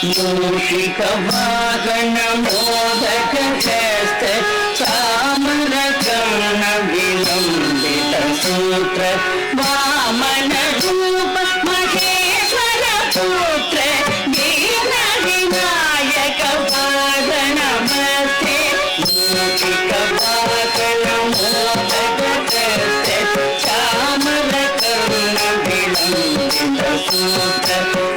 मूषिकवाहनमोदकहस्त चामरकर्ण विलम्बित सूत्र वामन रूप महेश्वर पुत्र दीन विनायक पाद नमस्ते मूषिकवाहनमोदकहस्त चामरकर्ण विलम्बित सूत्र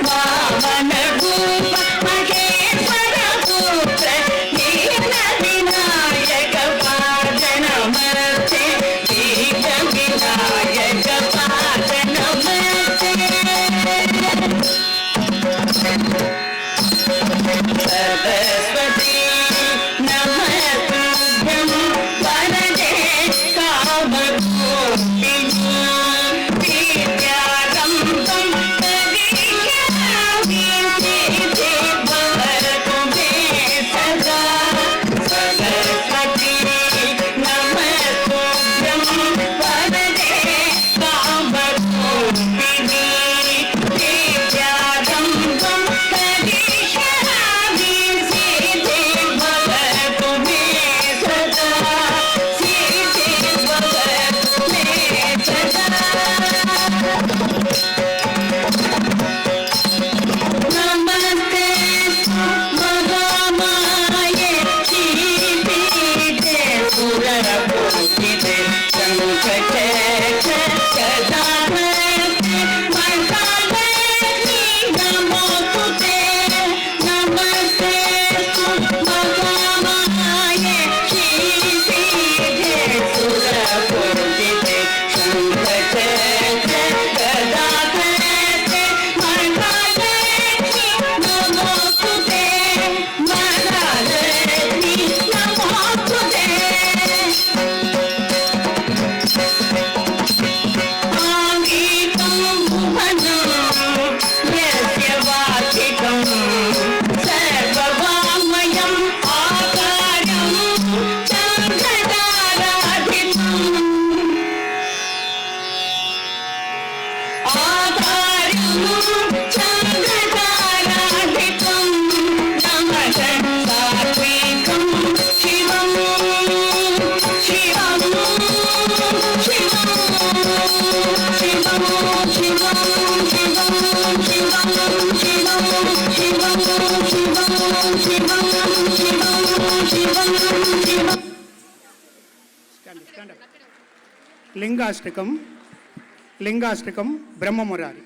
वामन रूप महेश्वर पुत्र दीन विनायक पाद नमस्ते दीन विनायक पाद नमस्ते सरस्वती नमस्तुभ्यं वरदे कामरूपिणी विद्यारम्भं करिष्यामि सिद्धि भवतु मे सदा सरस्वती नमस्तुभ्यं वरदे कामरूपिणी विद्यारम्भं करिष्यामि सिद्धि भवतु मे सदा सिद्धि भवतु मे सदा नमस्ते महामाये श्रीपीठे सुरपूजिते शङ्खचक्र गदाधरे महालक्ष्मी नमोस्तुते नमस्ते महामाये श्रीपीठे सुरपूजिते शङ्खचक्र गदाधरे महालक्ष्मी नमोस्तुते महालक्ष्मी नमोस्तुते आङ्गीकं भुवनं यस्य वाचिकं सर्ववाङ्मयम् आकारं चन्द्रताराधितम् चन्द्रताराधितं नमगङ्गात्मिकं शिवं शिवं शिवं शिवं शिवं शिवं शिवं शिवं शिवं शिवं शिवं లింగాష్టకం బ్రహ్మమురారి